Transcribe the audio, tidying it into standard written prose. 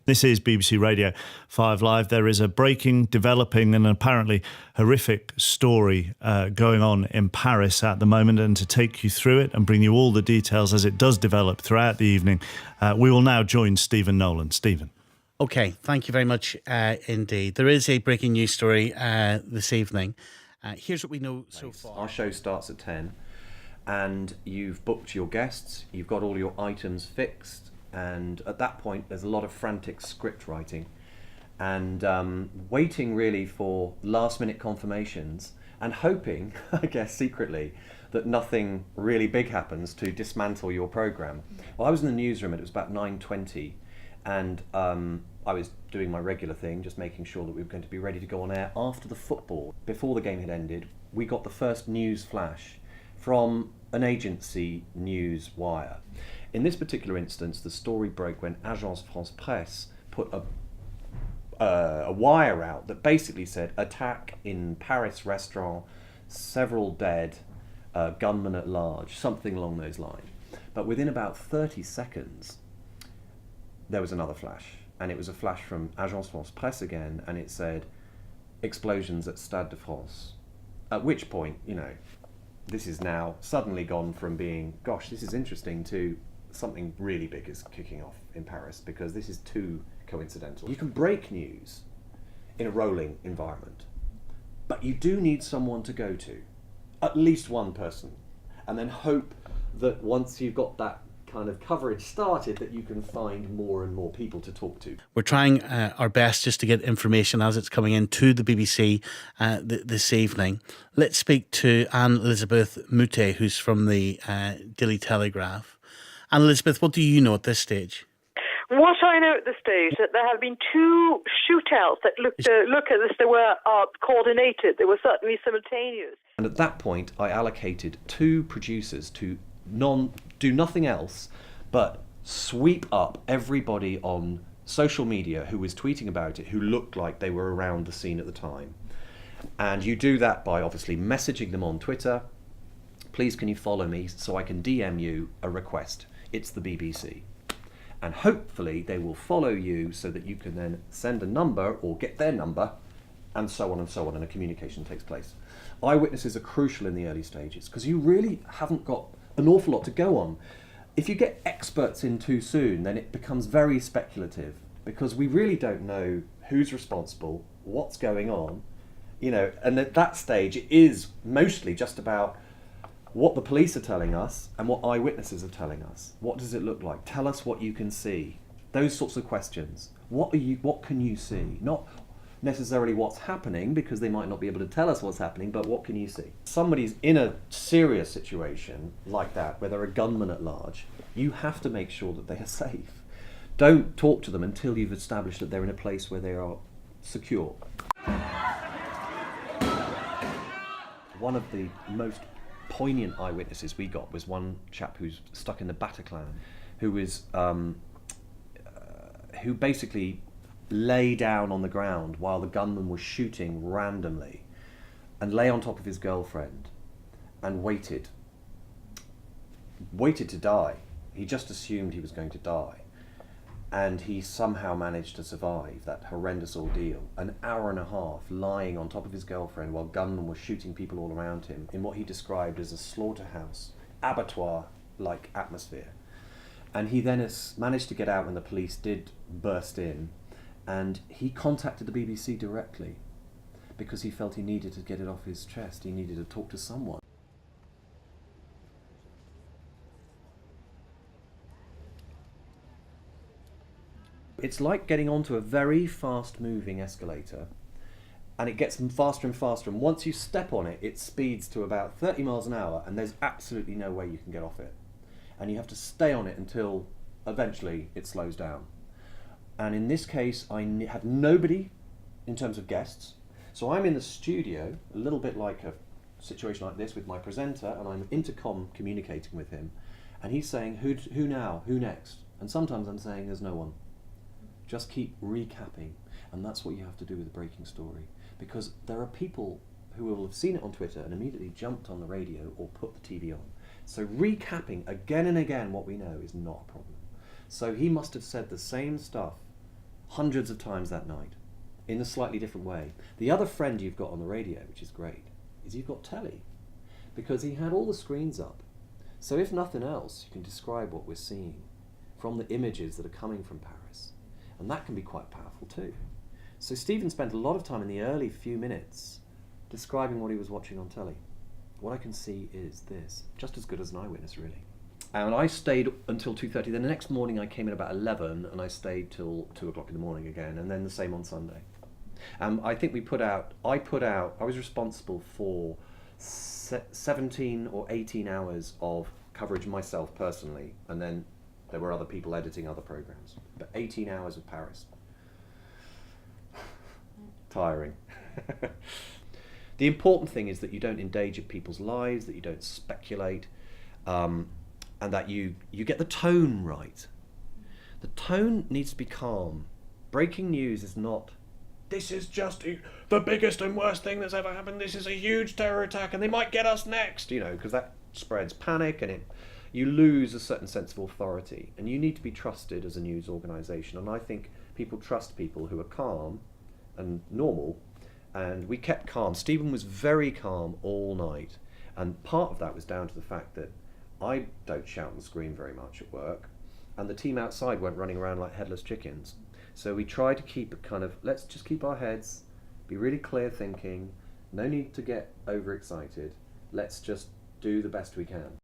This is BBC Radio 5 Live. There is a breaking, developing and apparently horrific story going on in Paris at the moment, and to take you through it and bring you all the details as it does develop throughout the evening, we will now join Stephen Nolan. Stephen. Okay, thank you very much indeed. There is a breaking news story this evening. Here's what we know so far. Our show starts at 10 and you've booked your guests, you've got all your items fixed, and at that point there's a lot of frantic script writing and waiting really for last minute confirmations and hoping, I guess secretly, that nothing really big happens to dismantle your programme. Well, I was in the newsroom and it was about 9:20 and I was doing my regular thing, just making sure that we were going to be ready to go on air after the football. Before the game had ended, we got the first news flash from an agency news wire. In this particular instance, the story broke when Agence France-Presse put a wire out that basically said, attack in Paris restaurant, several dead, gunman at large, something along those lines. But within about 30 seconds, there was another flash. And it was a flash from Agence France-Presse again, and it said, explosions at Stade de France. At which point, this is now suddenly gone from being, gosh, this is interesting, to something really big is kicking off in Paris, because this is too coincidental. You can break news in a rolling environment, but you do need someone to go to, at least one person, and then hope that once you've got that kind of coverage started, that you can find more and more people to talk to. We're trying our best just to get information as it's coming in to the BBC this evening. Let's speak to Anne-Elisabeth Moutet, who's from the Daily Telegraph. Anne-Elisabeth, what do you know at this stage? What I know at this stage is that there have been two shootouts that look as if they were coordinated. They were certainly simultaneous. And at that point, I allocated two producers to do nothing else but sweep up everybody on social media who was tweeting about it, who looked like they were around the scene at the time. And you do that by obviously messaging them on Twitter. Please can you follow me so I can DM you a request? It's the BBC. And hopefully they will follow you so that you can then send a number or get their number, and so on, and a communication takes place. Eyewitnesses are crucial in the early stages because you really haven't got an awful lot to go on. If you get experts in too soon, then it becomes very speculative, because we really don't know who's responsible, what's going on, and at that stage it is mostly just about what the police are telling us and what eyewitnesses are telling us. What does it look like? Tell us what you can see. Those sorts of questions. What can you see? Not necessarily what's happening, because they might not be able to tell us what's happening, but what can you see? Somebody's in a serious situation like that, where there are gunmen at large, you have to make sure that they are safe. Don't talk to them until you've established that they're in a place where they are secure. One of the most poignant eyewitnesses we got was one chap who's stuck in the Bataclan, who basically lay down on the ground while the gunman was shooting randomly, and lay on top of his girlfriend and waited to die. He just assumed he was going to die, and he somehow managed to survive that horrendous ordeal. An hour and a half lying on top of his girlfriend while gunmen were shooting people all around him in what he described as a slaughterhouse, abattoir-like atmosphere. And he then managed to get out when the police did burst in, and he contacted the BBC directly because he felt he needed to get it off his chest. He needed to talk to someone. It's like getting onto a very fast-moving escalator, and it gets faster and faster, and once you step on it, it speeds to about 30 miles an hour, and there's absolutely no way you can get off it. And you have to stay on it until eventually it slows down. And in this case, I had nobody in terms of guests. So I'm in the studio, a little bit like a situation like this with my presenter, and I'm intercom communicating with him. And he's saying, who now? Who next? And sometimes I'm saying, there's no one. Just keep recapping. And that's what you have to do with a breaking story. Because there are people who will have seen it on Twitter and immediately jumped on the radio or put the TV on. So recapping again and again what we know is not a problem. So he must have said the same stuff hundreds of times that night in a slightly different way. The other friend you've got on the radio, which is great, is you've got telly, because he had all the screens up. So if nothing else, you can describe what we're seeing from the images that are coming from Paris. And that can be quite powerful too. So Stephen spent a lot of time in the early few minutes describing what he was watching on telly. What I can see is this, just as good as an eyewitness, really. And I stayed until 2:30. Then the next morning I came in about 11, and I stayed till 2 o'clock in the morning again, and then the same on Sunday. I think I was responsible for 17 or 18 hours of coverage myself personally, and then there were other people editing other programs. But 18 hours of Paris. Tiring. The important thing is that you don't endanger people's lives, that you don't speculate, and that you get the tone right. The tone needs to be calm. Breaking news is not, this is just the biggest and worst thing that's ever happened, this is a huge terror attack and they might get us next, because that spreads panic and you lose a certain sense of authority, and you need to be trusted as a news organisation. And I think people trust people who are calm and normal, and we kept calm. Stephen was very calm all night, and part of that was down to the fact that I don't shout and scream very much at work, and the team outside weren't running around like headless chickens. So we tried to keep it kind of, let's just keep our heads, be really clear thinking, no need to get overexcited, let's just do the best we can.